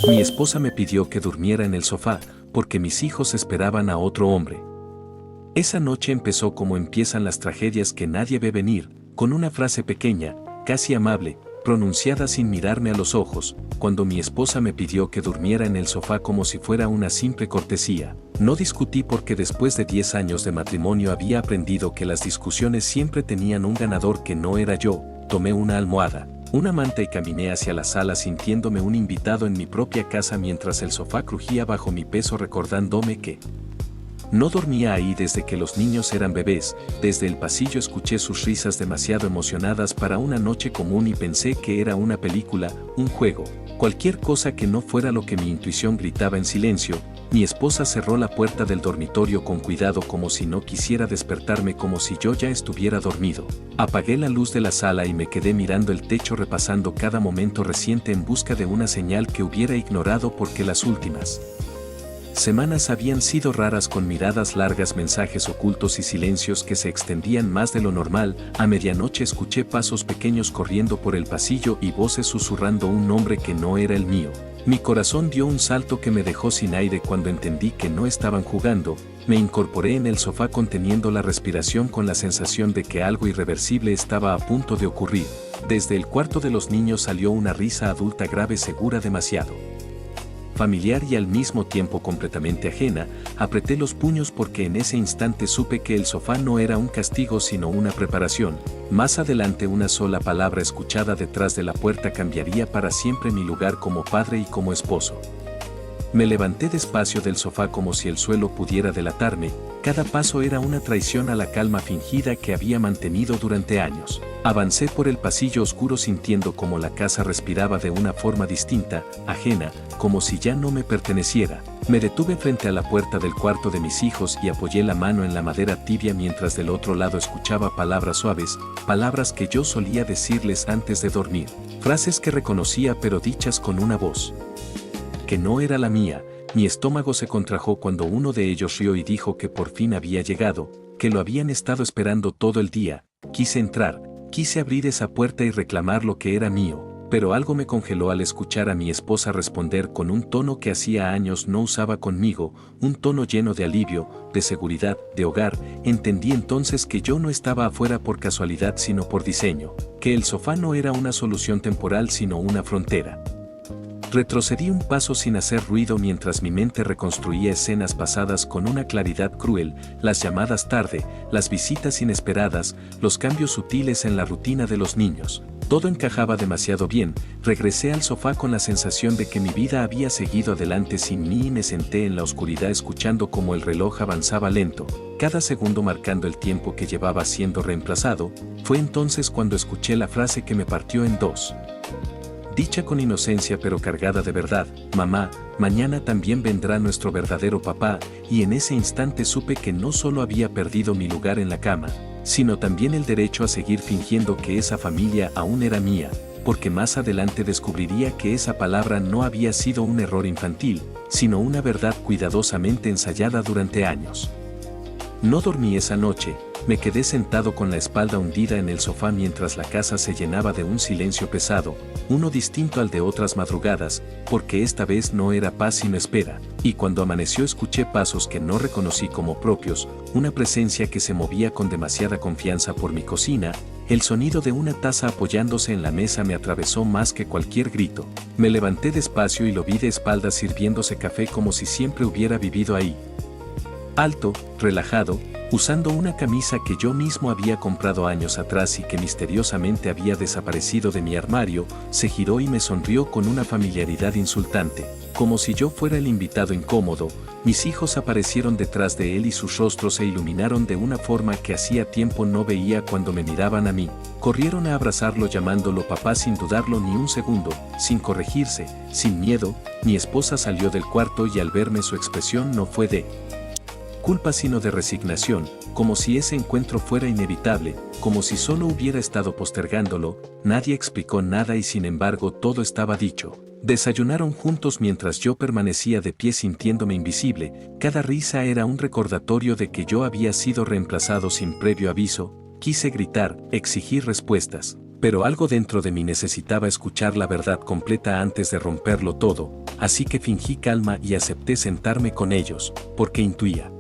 Mi esposa me pidió que durmiera en el sofá, porque mis hijos esperaban a otro hombre. Esa noche empezó como empiezan las tragedias que nadie ve venir, con una frase pequeña, casi amable, pronunciada sin mirarme a los ojos, cuando mi esposa me pidió que durmiera en el sofá como si fuera una simple cortesía. No discutí porque después de 10 años de matrimonio había aprendido que las discusiones siempre tenían un ganador que no era yo. Tomé una almohada, una manta y caminé hacia la sala sintiéndome un invitado en mi propia casa mientras el sofá crujía bajo mi peso recordándome que no dormía ahí desde que los niños eran bebés. Desde el pasillo escuché sus risas demasiado emocionadas para una noche común y pensé que era una película, un juego, cualquier cosa que no fuera lo que mi intuición gritaba en silencio. Mi esposa cerró la puerta del dormitorio con cuidado como si no quisiera despertarme, como si yo ya estuviera dormido. Apagué la luz de la sala y me quedé mirando el techo repasando cada momento reciente en busca de una señal que hubiera ignorado porque las últimas semanas habían sido raras, con miradas largas, mensajes ocultos y silencios que se extendían más de lo normal. A medianoche escuché pasos pequeños corriendo por el pasillo y voces susurrando un nombre que no era el mío. Mi corazón dio un salto que me dejó sin aire cuando entendí que no estaban jugando. Me incorporé en el sofá conteniendo la respiración con la sensación de que algo irreversible estaba a punto de ocurrir. Desde el cuarto de los niños salió una risa adulta grave, segura, demasiado familiar y al mismo tiempo completamente ajena. Apreté los puños porque en ese instante supe que el sofá no era un castigo sino una preparación. Más adelante una sola palabra escuchada detrás de la puerta cambiaría para siempre mi lugar como padre y como esposo. Me levanté despacio del sofá como si el suelo pudiera delatarme. Cada paso era una traición a la calma fingida que había mantenido durante años. Avancé por el pasillo oscuro sintiendo como la casa respiraba de una forma distinta, ajena, como si ya no me perteneciera. Me detuve frente a la puerta del cuarto de mis hijos y apoyé la mano en la madera tibia mientras del otro lado escuchaba palabras suaves, palabras que yo solía decirles antes de dormir. Frases que reconocía pero dichas con una voz que no era la mía. Mi estómago se contrajo cuando uno de ellos rió y dijo que por fin había llegado, que lo habían estado esperando todo el día. Quise entrar, quise abrir esa puerta y reclamar lo que era mío, pero algo me congeló al escuchar a mi esposa responder con un tono que hacía años no usaba conmigo, un tono lleno de alivio, de seguridad, de hogar. Entendí entonces que yo no estaba afuera por casualidad sino por diseño, que el sofá no era una solución temporal sino una frontera. Retrocedí un paso sin hacer ruido mientras mi mente reconstruía escenas pasadas con una claridad cruel, las llamadas tarde, las visitas inesperadas, los cambios sutiles en la rutina de los niños. Todo encajaba demasiado bien. Regresé al sofá con la sensación de que mi vida había seguido adelante sin mí y me senté en la oscuridad escuchando cómo el reloj avanzaba lento, cada segundo marcando el tiempo que llevaba siendo reemplazado. Fue entonces cuando escuché la frase que me partió en dos. Dicha con inocencia pero cargada de verdad: mamá, mañana también vendrá nuestro verdadero papá. Y en ese instante supe que no solo había perdido mi lugar en la cama, sino también el derecho a seguir fingiendo que esa familia aún era mía, porque más adelante descubriría que esa palabra no había sido un error infantil, sino una verdad cuidadosamente ensayada durante años. No dormí esa noche. Me quedé sentado con la espalda hundida en el sofá mientras la casa se llenaba de un silencio pesado, uno distinto al de otras madrugadas, porque esta vez no era paz sino espera. Y cuando amaneció escuché pasos que no reconocí como propios, una presencia que se movía con demasiada confianza por mi cocina. El sonido de una taza apoyándose en la mesa me atravesó más que cualquier grito. Me levanté despacio y lo vi de espaldas sirviéndose café como si siempre hubiera vivido ahí. Alto, relajado, usando una camisa que yo mismo había comprado años atrás y que misteriosamente había desaparecido de mi armario, se giró y me sonrió con una familiaridad insultante, como si yo fuera el invitado incómodo. Mis hijos aparecieron detrás de él y sus rostros se iluminaron de una forma que hacía tiempo no veía cuando me miraban a mí. Corrieron a abrazarlo llamándolo papá sin dudarlo ni un segundo, sin corregirse, sin miedo. Mi esposa salió del cuarto y al verme su expresión no fue de culpa sino de resignación, como si ese encuentro fuera inevitable, como si solo hubiera estado postergándolo. Nadie explicó nada y sin embargo todo estaba dicho. Desayunaron juntos mientras yo permanecía de pie sintiéndome invisible. Cada risa era un recordatorio de que yo había sido reemplazado sin previo aviso. Quise gritar, exigir respuestas, Pero algo dentro de mí necesitaba escuchar la verdad completa antes de romperlo todo, así que fingí calma y acepté sentarme con ellos, porque intuía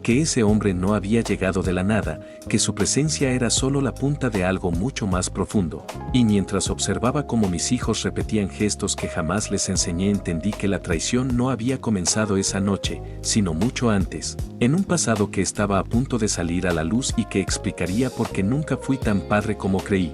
que ese hombre no había llegado de la nada, que su presencia era solo la punta de algo mucho más profundo. Y mientras observaba cómo mis hijos repetían gestos que jamás les enseñé, entendí que la traición no había comenzado esa noche, sino mucho antes, en un pasado que estaba a punto de salir a la luz y que explicaría por qué nunca fui tan padre como creí.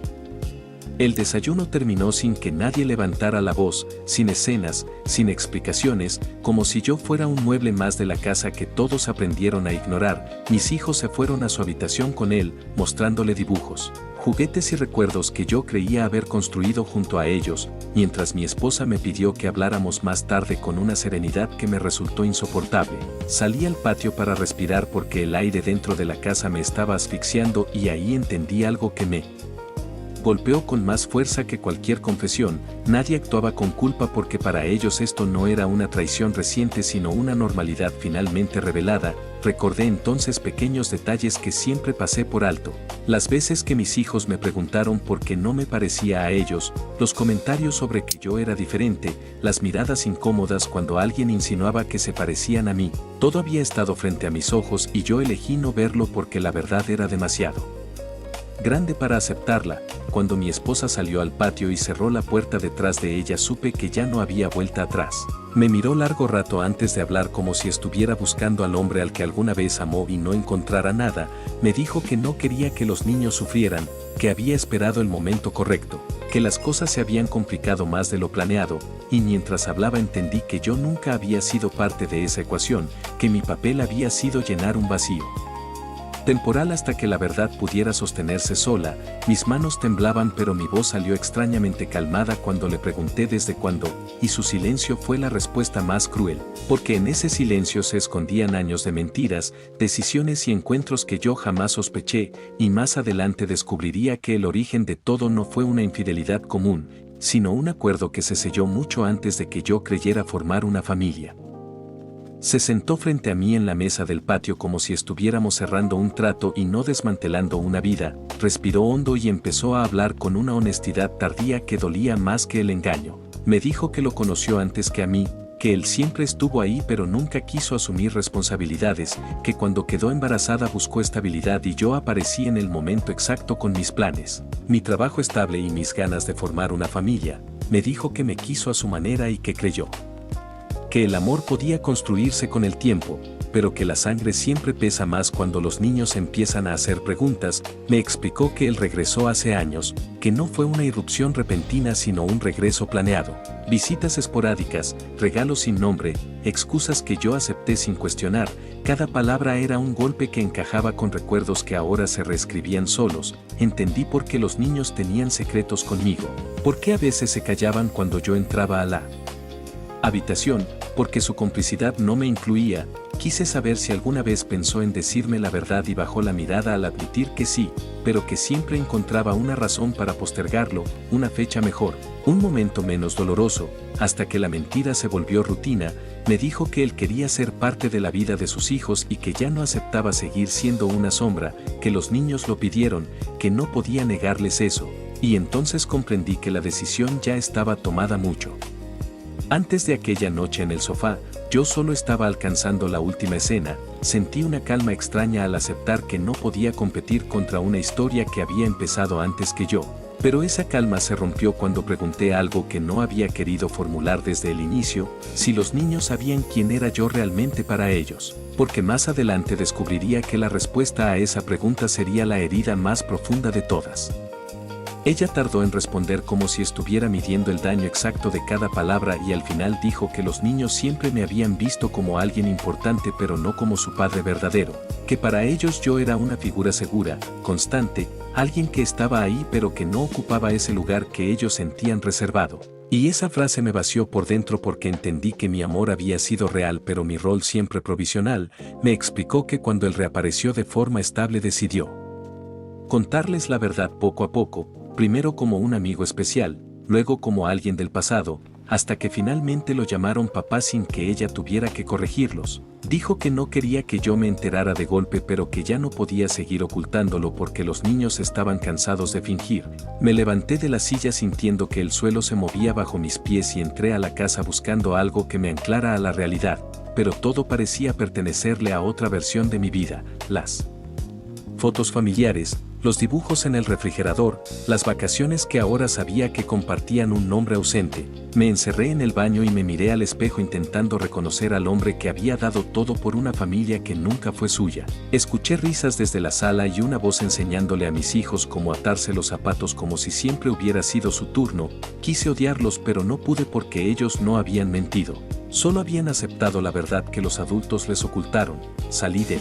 El desayuno terminó sin que nadie levantara la voz, sin escenas, sin explicaciones, como si yo fuera un mueble más de la casa que todos aprendieron a ignorar. Mis hijos se fueron a su habitación con él, mostrándole dibujos, juguetes y recuerdos que yo creía haber construido junto a ellos, mientras mi esposa me pidió que habláramos más tarde con una serenidad que me resultó insoportable. Salí al patio para respirar porque el aire dentro de la casa me estaba asfixiando y ahí entendí algo que me golpeó con más fuerza que cualquier confesión. Nadie actuaba con culpa porque para ellos esto no era una traición reciente sino una normalidad finalmente revelada. Recordé entonces pequeños detalles que siempre pasé por alto. Las veces que mis hijos me preguntaron por qué no me parecía a ellos, los comentarios sobre que yo era diferente, las miradas incómodas cuando alguien insinuaba que se parecían a mí. Todo había estado frente a mis ojos y yo elegí no verlo porque la verdad era demasiado grande para aceptarla. Cuando mi esposa salió al patio y cerró la puerta detrás de ella, supe que ya no había vuelta atrás. Me miró largo rato antes de hablar, como si estuviera buscando al hombre al que alguna vez amó y no encontrara nada. Me dijo que no quería que los niños sufrieran, que había esperado el momento correcto, que las cosas se habían complicado más de lo planeado, y mientras hablaba entendí que yo nunca había sido parte de esa ecuación, que mi papel había sido llenar un vacío temporal hasta que la verdad pudiera sostenerse sola. Mis manos temblaban pero mi voz salió extrañamente calmada cuando le pregunté desde cuándo, y su silencio fue la respuesta más cruel, porque en ese silencio se escondían años de mentiras, decisiones y encuentros que yo jamás sospeché, y más adelante descubriría que el origen de todo no fue una infidelidad común, sino un acuerdo que se selló mucho antes de que yo creyera formar una familia. Se sentó frente a mí en la mesa del patio como si estuviéramos cerrando un trato y no desmantelando una vida, respiró hondo y empezó a hablar con una honestidad tardía que dolía más que el engaño. Me dijo que lo conoció antes que a mí, que él siempre estuvo ahí pero nunca quiso asumir responsabilidades, que cuando quedó embarazada buscó estabilidad y yo aparecí en el momento exacto con mis planes, mi trabajo estable y mis ganas de formar una familia. Me dijo que me quiso a su manera y que creyó que el amor podía construirse con el tiempo, pero que la sangre siempre pesa más cuando los niños empiezan a hacer preguntas. Me explicó que él regresó hace años, que no fue una irrupción repentina sino un regreso planeado. Visitas esporádicas, regalos sin nombre, excusas que yo acepté sin cuestionar. Cada palabra era un golpe que encajaba con recuerdos que ahora se reescribían solos. Entendí por qué los niños tenían secretos conmigo, por qué a veces se callaban cuando yo entraba a la habitación, porque su complicidad no me incluía. Quise saber si alguna vez pensó en decirme la verdad y bajó la mirada al admitir que sí, pero que siempre encontraba una razón para postergarlo, una fecha mejor, un momento menos doloroso, hasta que la mentira se volvió rutina. Me dijo que él quería ser parte de la vida de sus hijos y que ya no aceptaba seguir siendo una sombra, que los niños lo pidieron, que no podía negarles eso, y entonces comprendí que la decisión ya estaba tomada mucho antes de aquella noche en el sofá. Yo solo estaba alcanzando la última escena. Sentí una calma extraña al aceptar que no podía competir contra una historia que había empezado antes que yo. Pero esa calma se rompió cuando pregunté algo que no había querido formular desde el inicio: si los niños sabían quién era yo realmente para ellos. Porque más adelante descubriría que la respuesta a esa pregunta sería la herida más profunda de todas. Ella tardó en responder como si estuviera midiendo el daño exacto de cada palabra y al final dijo que los niños siempre me habían visto como alguien importante pero no como su padre verdadero, que para ellos yo era una figura segura, constante, alguien que estaba ahí pero que no ocupaba ese lugar que ellos sentían reservado. Y esa frase me vació por dentro porque entendí que mi amor había sido real pero mi rol siempre provisional. Me explicó que cuando él reapareció de forma estable decidió contarles la verdad poco a poco, primero como un amigo especial, luego como alguien del pasado, hasta que finalmente lo llamaron papá sin que ella tuviera que corregirlos. Dijo que no quería que yo me enterara de golpe, pero que ya no podía seguir ocultándolo porque los niños estaban cansados de fingir. Me levanté de la silla sintiendo que el suelo se movía bajo mis pies y entré a la casa buscando algo que me anclara a la realidad, pero todo parecía pertenecerle a otra versión de mi vida: las fotos familiares, los dibujos en el refrigerador, las vacaciones que ahora sabía que compartían un nombre ausente. Me encerré en el baño y me miré al espejo intentando reconocer al hombre que había dado todo por una familia que nunca fue suya. Escuché risas desde la sala y una voz enseñándole a mis hijos cómo atarse los zapatos como si siempre hubiera sido su turno. Quise odiarlos, pero no pude porque ellos no habían mentido. Solo habían aceptado la verdad que los adultos les ocultaron. Salí del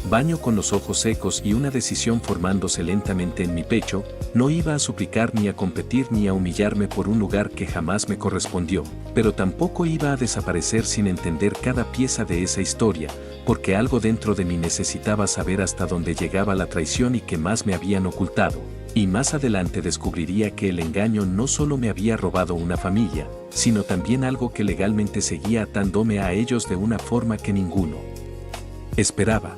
baño con los ojos secos y una decisión formándose lentamente en mi pecho: no iba a suplicar ni a competir ni a humillarme por un lugar que jamás me correspondió, pero tampoco iba a desaparecer sin entender cada pieza de esa historia, porque algo dentro de mí necesitaba saber hasta dónde llegaba la traición y qué más me habían ocultado. Y más adelante descubriría que el engaño no solo me había robado una familia, sino también algo que legalmente seguía atándome a ellos de una forma que ninguno esperaba.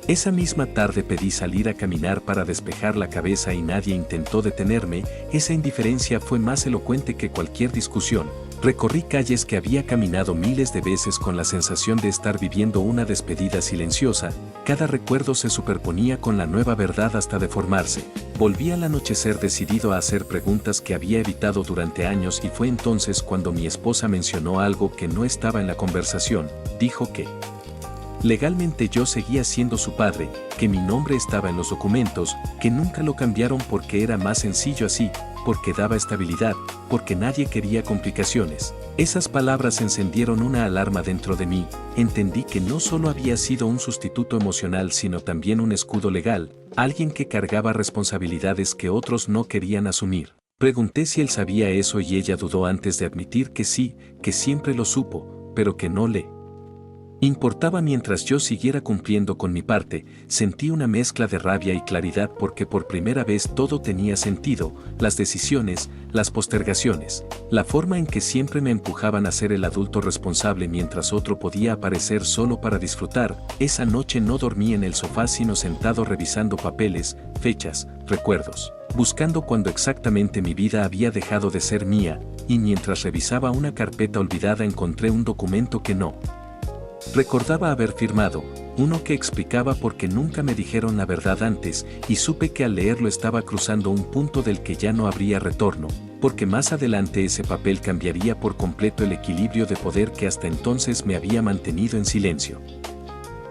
Esa misma tarde pedí salir a caminar para despejar la cabeza y nadie intentó detenerme. Esa indiferencia fue más elocuente que cualquier discusión. Recorrí calles que había caminado miles de veces con la sensación de estar viviendo una despedida silenciosa. Cada recuerdo se superponía con la nueva verdad hasta deformarse. Volví al anochecer decidido a hacer preguntas que había evitado durante años, y fue entonces cuando mi esposa mencionó algo que no estaba en la conversación. Dijo que legalmente yo seguía siendo su padre, que mi nombre estaba en los documentos, que nunca lo cambiaron porque era más sencillo así, porque daba estabilidad, porque nadie quería complicaciones. Esas palabras encendieron una alarma dentro de mí. Entendí que no solo había sido un sustituto emocional, sino también un escudo legal, alguien que cargaba responsabilidades que otros no querían asumir. Pregunté si él sabía eso y ella dudó antes de admitir que sí, que siempre lo supo, pero que no le importaba mientras yo siguiera cumpliendo con mi parte. Sentí una mezcla de rabia y claridad porque por primera vez todo tenía sentido: las decisiones, las postergaciones, la forma en que siempre me empujaban a ser el adulto responsable mientras otro podía aparecer solo para disfrutar. Esa noche no dormí en el sofá sino sentado revisando papeles, fechas, recuerdos, buscando cuándo exactamente mi vida había dejado de ser mía, y mientras revisaba una carpeta olvidada encontré un documento que no recordaba haber firmado, uno que explicaba por qué nunca me dijeron la verdad antes, y supe que al leerlo estaba cruzando un punto del que ya no habría retorno, porque más adelante ese papel cambiaría por completo el equilibrio de poder que hasta entonces me había mantenido en silencio.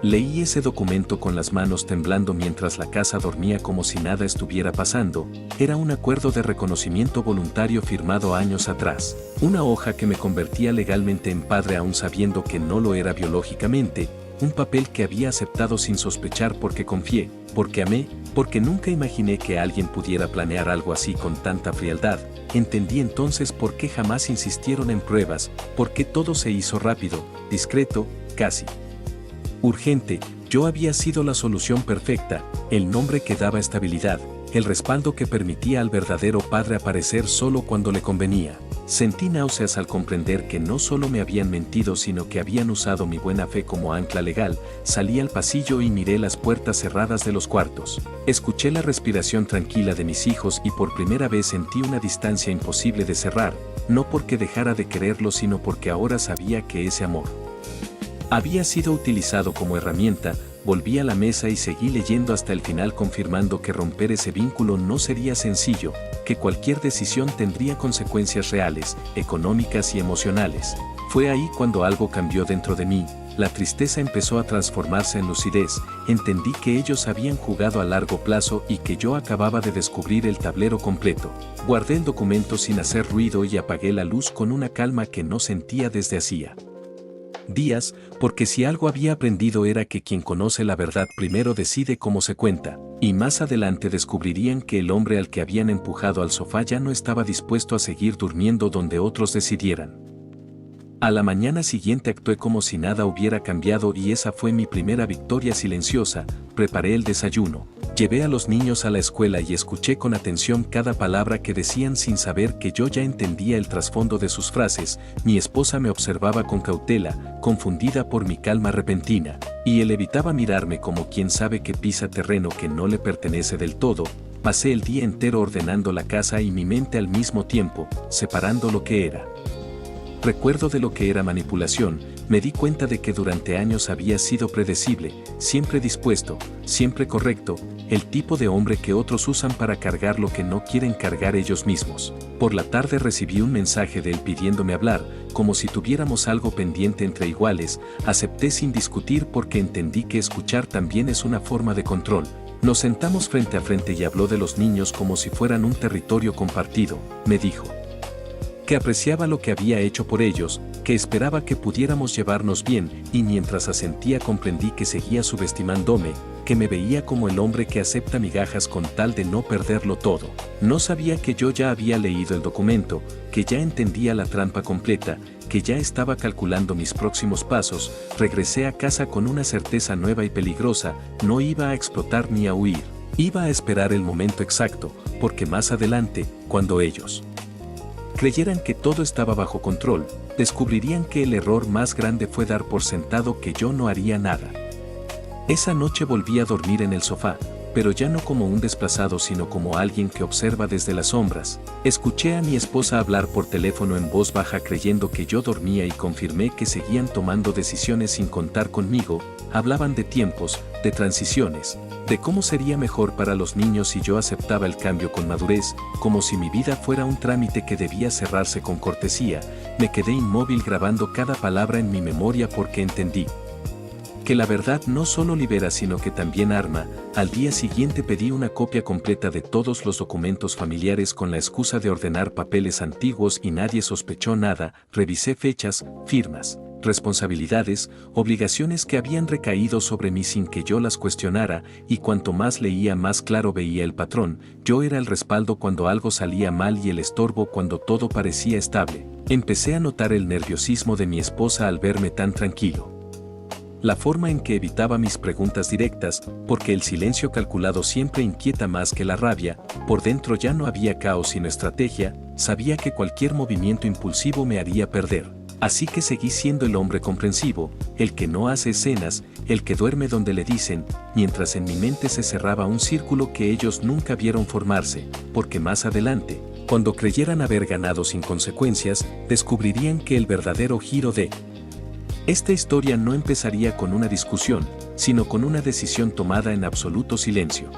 Leí ese documento con las manos temblando mientras la casa dormía como si nada estuviera pasando. Era un acuerdo de reconocimiento voluntario firmado años atrás. Una hoja que me convertía legalmente en padre aún sabiendo que no lo era biológicamente. Un papel que había aceptado sin sospechar porque confié, porque amé, porque nunca imaginé que alguien pudiera planear algo así con tanta frialdad. Entendí entonces por qué jamás insistieron en pruebas, por qué todo se hizo rápido, discreto, casi urgente. Yo había sido la solución perfecta, el nombre que daba estabilidad, el respaldo que permitía al verdadero padre aparecer solo cuando le convenía. Sentí náuseas al comprender que no solo me habían mentido sino que habían usado mi buena fe como ancla legal. Salí al pasillo y miré las puertas cerradas de los cuartos. Escuché la respiración tranquila de mis hijos y por primera vez sentí una distancia imposible de cerrar, no porque dejara de quererlo sino porque ahora sabía que ese amor había sido utilizado como herramienta. Volví a la mesa y seguí leyendo hasta el final, confirmando que romper ese vínculo no sería sencillo, que cualquier decisión tendría consecuencias reales, económicas y emocionales. Fue ahí cuando algo cambió dentro de mí. La tristeza empezó a transformarse en lucidez. Entendí que ellos habían jugado a largo plazo y que yo acababa de descubrir el tablero completo. Guardé el documento sin hacer ruido y apagué la luz con una calma que no sentía desde hacía días, porque si algo había aprendido era que quien conoce la verdad primero decide cómo se cuenta, y más adelante descubrirían que el hombre al que habían empujado al sofá ya no estaba dispuesto a seguir durmiendo donde otros decidieran. A la mañana siguiente actué como si nada hubiera cambiado y esa fue mi primera victoria silenciosa. Preparé el desayuno, Llevé a los niños a la escuela y escuché con atención cada palabra que decían sin saber que yo ya entendía el trasfondo de sus frases. Mi esposa me observaba con cautela, confundida por mi calma repentina, y él evitaba mirarme como quien sabe que pisa terreno que no le pertenece del todo. Pasé el día entero ordenando la casa y mi mente al mismo tiempo, separando lo que era recuerdo de lo que era manipulación. Me di cuenta de que durante años había sido predecible, siempre dispuesto, siempre correcto, el tipo de hombre que otros usan para cargar lo que no quieren cargar ellos mismos. Por la tarde recibí un mensaje de él pidiéndome hablar, como si tuviéramos algo pendiente entre iguales. Acepté sin discutir porque entendí que escuchar también es una forma de control. Nos sentamos frente a frente y habló de los niños como si fueran un territorio compartido. Me dijo que apreciaba lo que había hecho por ellos, que esperaba que pudiéramos llevarnos bien, y mientras asentía comprendí que seguía subestimándome, que me veía como el hombre que acepta migajas con tal de no perderlo todo. No sabía que yo ya había leído el documento, que ya entendía la trampa completa, que ya estaba calculando mis próximos pasos. Regresé a casa con una certeza nueva y peligrosa: no iba a explotar ni a huir. Iba a esperar el momento exacto, porque más adelante, cuando ellos creyeran que todo estaba bajo control, descubrirían que el error más grande fue dar por sentado que yo no haría nada. Esa noche volví a dormir en el sofá, pero ya no como un desplazado sino como alguien que observa desde las sombras. Escuché a mi esposa hablar por teléfono en voz baja creyendo que yo dormía y confirmé que seguían tomando decisiones sin contar conmigo. Hablaban de tiempos, de transiciones, de cómo sería mejor para los niños si yo aceptaba el cambio con madurez, como si mi vida fuera un trámite que debía cerrarse con cortesía. Me quedé inmóvil grabando cada palabra en mi memoria porque entendí que la verdad no solo libera sino que también arma. Al día siguiente pedí una copia completa de todos los documentos familiares con la excusa de ordenar papeles antiguos y nadie sospechó nada. Revisé fechas, firmas, responsabilidades, obligaciones que habían recaído sobre mí sin que yo las cuestionara, y cuanto más leía más claro veía el patrón. Yo era el respaldo cuando algo salía mal y el estorbo cuando todo parecía estable. Empecé a notar el nerviosismo de mi esposa al verme tan tranquilo, la forma en que evitaba mis preguntas directas, porque el silencio calculado siempre inquieta más que la rabia. Por dentro ya no había caos sino estrategia. Sabía que cualquier movimiento impulsivo me haría perder. Así que seguí siendo el hombre comprensivo, el que no hace escenas, el que duerme donde le dicen, mientras en mi mente se cerraba un círculo que ellos nunca vieron formarse, porque más adelante, cuando creyeran haber ganado sin consecuencias, descubrirían que el verdadero giro de esta historia no empezaría con una discusión, sino con una decisión tomada en absoluto silencio.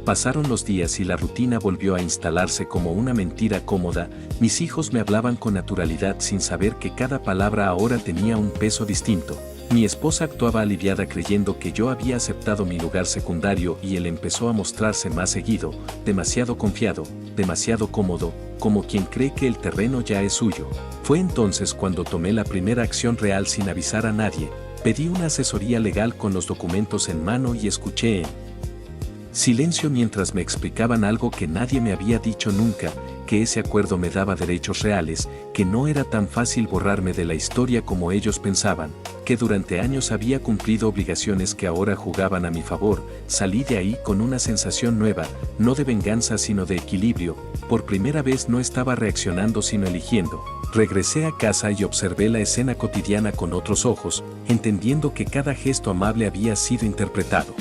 Pasaron los días y la rutina volvió a instalarse como una mentira cómoda. Mis hijos me hablaban con naturalidad sin saber que cada palabra ahora tenía un peso distinto. Mi esposa actuaba aliviada creyendo que yo había aceptado mi lugar secundario y él empezó a mostrarse más seguido, demasiado confiado, demasiado cómodo, como quien cree que el terreno ya es suyo. Fue entonces cuando tomé la primera acción real sin avisar a nadie. Pedí una asesoría legal con los documentos en mano y escuché en silencio mientras me explicaban algo que nadie me había dicho nunca, que ese acuerdo me daba derechos reales, que no era tan fácil borrarme de la historia como ellos pensaban, que durante años había cumplido obligaciones que ahora jugaban a mi favor. Salí de ahí con una sensación nueva, no de venganza sino de equilibrio. Por primera vez no estaba reaccionando sino eligiendo. Regresé a casa y observé la escena cotidiana con otros ojos, entendiendo que cada gesto amable había sido interpretado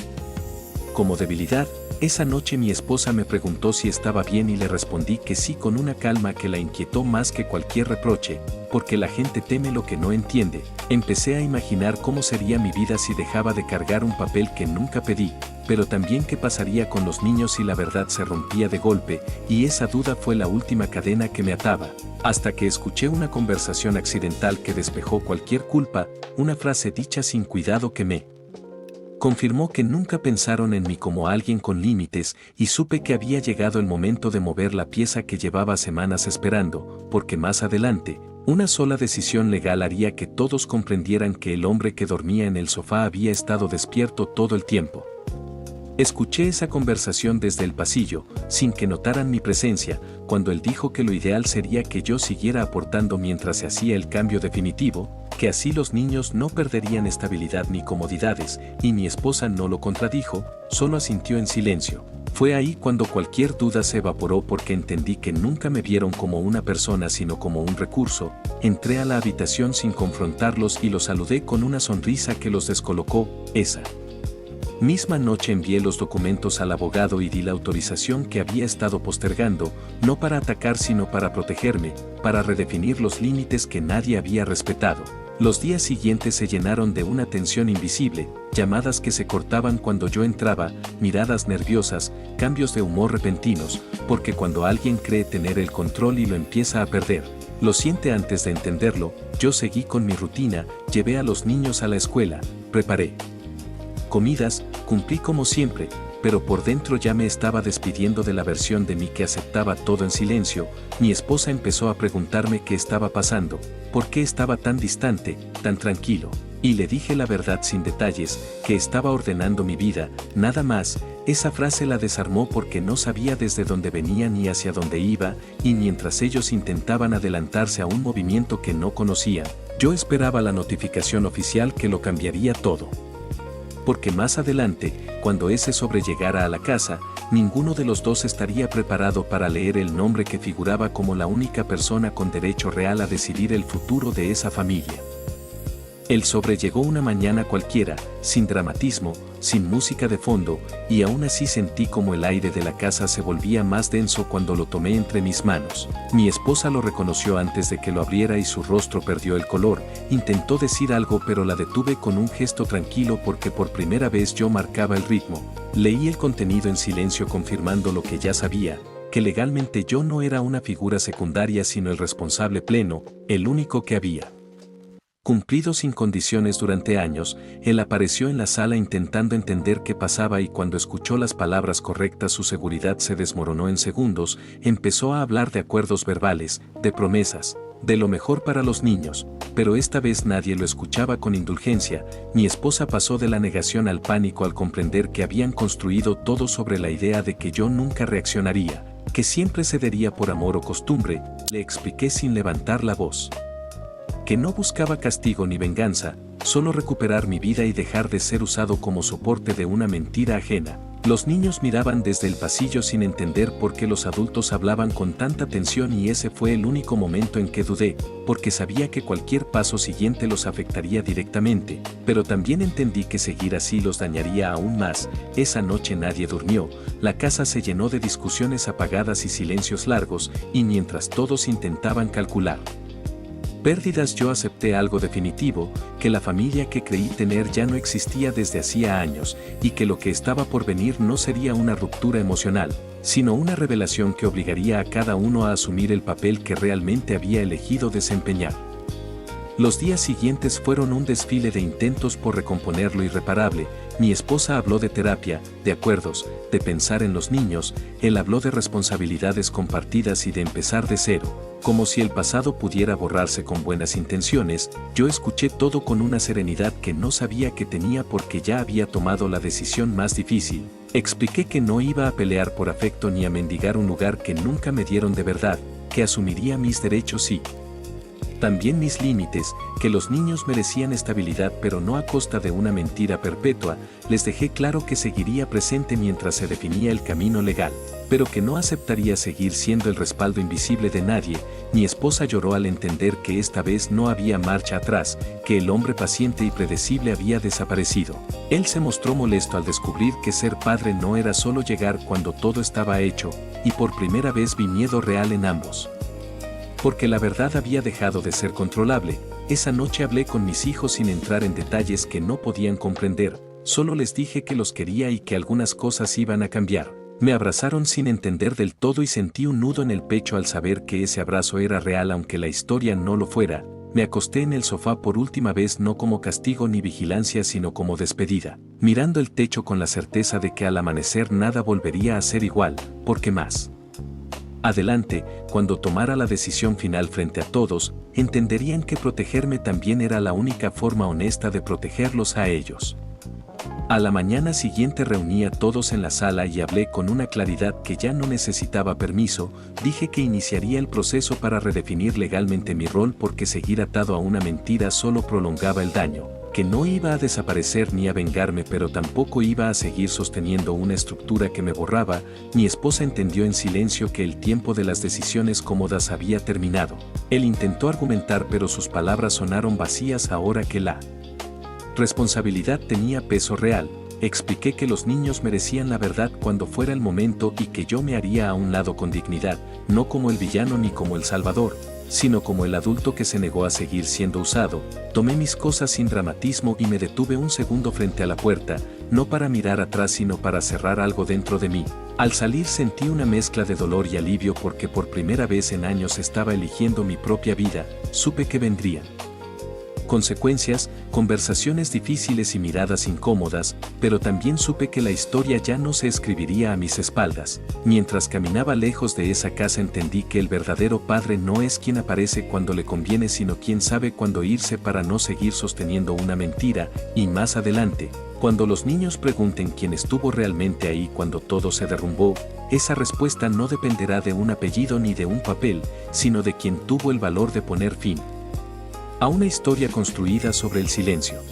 como debilidad. Esa noche mi esposa me preguntó si estaba bien y le respondí que sí con una calma que la inquietó más que cualquier reproche, porque la gente teme lo que no entiende. Empecé a imaginar cómo sería mi vida si dejaba de cargar un papel que nunca pedí, pero también qué pasaría con los niños si la verdad se rompía de golpe, y esa duda fue la última cadena que me ataba, hasta que escuché una conversación accidental que despejó cualquier culpa, una frase dicha sin cuidado que me confirmó que nunca pensaron en mí como alguien con límites, y supe que había llegado el momento de mover la pieza que llevaba semanas esperando, porque más adelante, una sola decisión legal haría que todos comprendieran que el hombre que dormía en el sofá había estado despierto todo el tiempo. Escuché esa conversación desde el pasillo, sin que notaran mi presencia, cuando él dijo que lo ideal sería que yo siguiera aportando mientras se hacía el cambio definitivo, que así los niños no perderían estabilidad ni comodidades, y mi esposa no lo contradijo, solo asintió en silencio. Fue ahí cuando cualquier duda se evaporó porque entendí que nunca me vieron como una persona sino como un recurso. Entré a la habitación sin confrontarlos y los saludé con una sonrisa que los descolocó. Esa misma noche envié los documentos al abogado y di la autorización que había estado postergando, no para atacar sino para protegerme, para redefinir los límites que nadie había respetado. Los días siguientes se llenaron de una tensión invisible, llamadas que se cortaban cuando yo entraba, miradas nerviosas, cambios de humor repentinos, porque cuando alguien cree tener el control y lo empieza a perder, lo siente antes de entenderlo. Yo seguí con mi rutina, llevé a los niños a la escuela, preparé comidas, cumplí como siempre, pero por dentro ya me estaba despidiendo de la versión de mí que aceptaba todo en silencio. Mi esposa empezó a preguntarme qué estaba pasando, por qué estaba tan distante, tan tranquilo. Y le dije la verdad sin detalles, que estaba ordenando mi vida, nada más. Esa frase la desarmó porque no sabía desde dónde venía ni hacia dónde iba, y mientras ellos intentaban adelantarse a un movimiento que no conocían, yo esperaba la notificación oficial que lo cambiaría todo. Porque más adelante, cuando ese sobre llegara a la casa, ninguno de los dos estaría preparado para leer el nombre que figuraba como la única persona con derecho real a decidir el futuro de esa familia. El sobre llegó una mañana cualquiera, sin dramatismo, sin música de fondo, y aún así sentí como el aire de la casa se volvía más denso cuando lo tomé entre mis manos. Mi esposa lo reconoció antes de que lo abriera y su rostro perdió el color. Intentó decir algo pero la detuve con un gesto tranquilo porque por primera vez yo marcaba el ritmo. Leí el contenido en silencio confirmando lo que ya sabía, que legalmente yo no era una figura secundaria sino el responsable pleno, el único que había cumplido sin condiciones durante años. Él apareció en la sala intentando entender qué pasaba y cuando escuchó las palabras correctas su seguridad se desmoronó en segundos. Empezó a hablar de acuerdos verbales, de promesas, de lo mejor para los niños, pero esta vez nadie lo escuchaba con indulgencia. Mi esposa pasó de la negación al pánico al comprender que habían construido todo sobre la idea de que yo nunca reaccionaría, que siempre cedería por amor o costumbre. Le expliqué sin levantar la voz que no buscaba castigo ni venganza, solo recuperar mi vida y dejar de ser usado como soporte de una mentira ajena. Los niños miraban desde el pasillo sin entender por qué los adultos hablaban con tanta tensión y ese fue el único momento en que dudé, porque sabía que cualquier paso siguiente los afectaría directamente, pero también entendí que seguir así los dañaría aún más. Esa noche nadie durmió, la casa se llenó de discusiones apagadas y silencios largos, y mientras todos intentaban calcular pérdidas yo acepté algo definitivo, que la familia que creí tener ya no existía desde hacía años, y que lo que estaba por venir no sería una ruptura emocional, sino una revelación que obligaría a cada uno a asumir el papel que realmente había elegido desempeñar. Los días siguientes fueron un desfile de intentos por recomponer lo irreparable. Mi esposa habló de terapia, de acuerdos, de pensar en los niños. Él habló de responsabilidades compartidas y de empezar de cero, como si el pasado pudiera borrarse con buenas intenciones. Yo escuché todo con una serenidad que no sabía que tenía porque ya había tomado la decisión más difícil. Expliqué que no iba a pelear por afecto ni a mendigar un lugar que nunca me dieron de verdad, que asumiría mis derechos y también mis límites, que los niños merecían estabilidad pero no a costa de una mentira perpetua. Les dejé claro que seguiría presente mientras se definía el camino legal, pero que no aceptaría seguir siendo el respaldo invisible de nadie. Mi esposa lloró al entender que esta vez no había marcha atrás, que el hombre paciente y predecible había desaparecido. Él se mostró molesto al descubrir que ser padre no era solo llegar cuando todo estaba hecho, y por primera vez vi miedo real en ambos. Porque la verdad había dejado de ser controlable. Esa noche hablé con mis hijos sin entrar en detalles que no podían comprender, solo les dije que los quería y que algunas cosas iban a cambiar. Me abrazaron sin entender del todo y sentí un nudo en el pecho al saber que ese abrazo era real aunque la historia no lo fuera. Me acosté en el sofá por última vez no como castigo ni vigilancia sino como despedida, mirando el techo con la certeza de que al amanecer nada volvería a ser igual, porque más adelante, cuando tomara la decisión final frente a todos, entenderían que protegerme también era la única forma honesta de protegerlos a ellos. A la mañana siguiente reuní a todos en la sala y hablé con una claridad que ya no necesitaba permiso. Dije que iniciaría el proceso para redefinir legalmente mi rol porque seguir atado a una mentira solo prolongaba el daño, que no iba a desaparecer ni a vengarme, pero tampoco iba a seguir sosteniendo una estructura que me borraba. Mi esposa entendió en silencio que el tiempo de las decisiones cómodas había terminado. Él intentó argumentar, pero sus palabras sonaron vacías ahora que la responsabilidad tenía peso real. Expliqué que los niños merecían la verdad cuando fuera el momento y que yo me haría a un lado con dignidad, no como el villano ni como el salvador, sino como el adulto que se negó a seguir siendo usado. Tomé mis cosas sin dramatismo y me detuve un segundo frente a la puerta, no para mirar atrás sino para cerrar algo dentro de mí. Al salir sentí una mezcla de dolor y alivio porque por primera vez en años estaba eligiendo mi propia vida. Supe que vendrían consecuencias, conversaciones difíciles y miradas incómodas, pero también supe que la historia ya no se escribiría a mis espaldas. Mientras caminaba lejos de esa casa entendí que el verdadero padre no es quien aparece cuando le conviene, sino quien sabe cuándo irse para no seguir sosteniendo una mentira. Y más adelante, cuando los niños pregunten quién estuvo realmente ahí cuando todo se derrumbó, esa respuesta no dependerá de un apellido ni de un papel, sino de quien tuvo el valor de poner fin a una historia construida sobre el silencio.